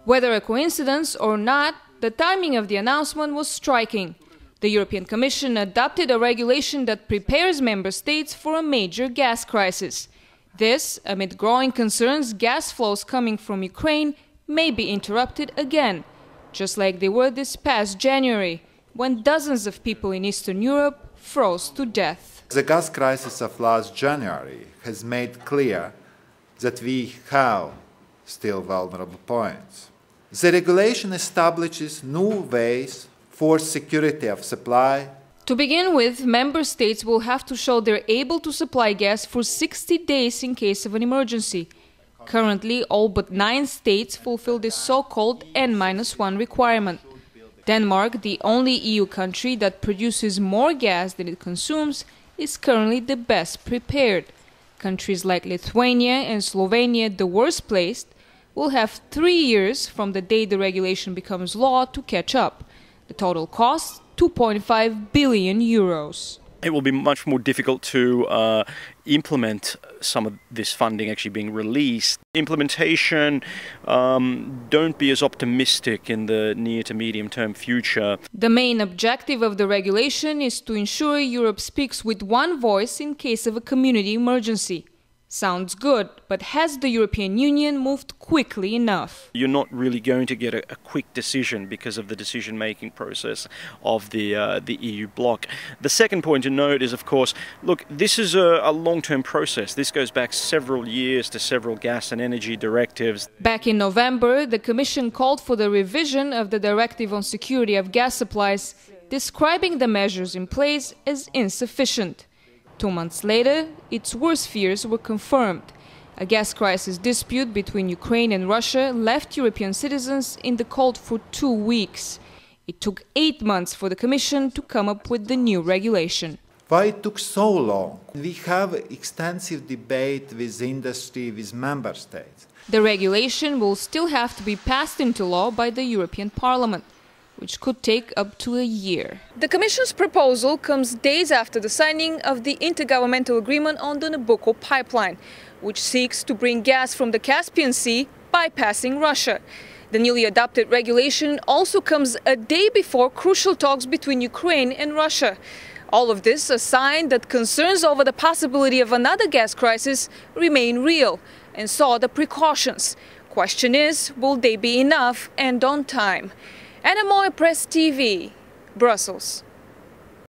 Whether a coincidence or not, the timing of the announcement was striking. The European Commission adopted a regulation that prepares member states for a major gas crisis. This, amid growing concerns gas flows coming from Ukraine may be interrupted again, just like they were this past January, when dozens of people in Eastern Europe froze to death. The gas crisis of last January has made clear that we have still vulnerable points. The regulation establishes new ways for security of supply. To begin with, member states will have to show they're able to supply gas for 60 days in case of an emergency. Currently, all but 9 states fulfill this so-called N-1 requirement. Denmark, the only EU country that produces more gas than it consumes, is currently the best prepared. Countries like Lithuania and Slovenia, the worst placed, will have 3 years from the day the regulation becomes law to catch up. The total cost, 2.5 billion euros. It will be much more difficult to implement some of this funding actually being released. Implementation, don't be as optimistic in the near to medium term future. The main objective of the regulation is to ensure Europe speaks with one voice in case of a community emergency. Sounds good, but has the European Union moved quickly enough? You're not really going to get a quick decision because of the decision-making process of the EU bloc. The second point to note is, of course, look, this is a long-term process. This goes back several years to several gas and energy directives. Back in November, the Commission called for the revision of the Directive on Security of Gas Supplies, describing the measures in place as insufficient. 2 months later, its worst fears were confirmed. A gas crisis dispute between Ukraine and Russia left European citizens in the cold for 2 weeks. It took 8 months for the Commission to come up with the new regulation. Why it took so long? We have extensive debate with industry, with member states. The regulation will still have to be passed into law by the European Parliament, which could take up to a year. The Commission's proposal comes days after the signing of the intergovernmental agreement on the Nabucco pipeline, which seeks to bring gas from the Caspian Sea, bypassing Russia. The newly adopted regulation also comes a day before crucial talks between Ukraine and Russia. All of this a sign that concerns over the possibility of another gas crisis remain real, and so the precautions. Question is, will they be enough and on time? Anna Moe, Press TV, Brussels.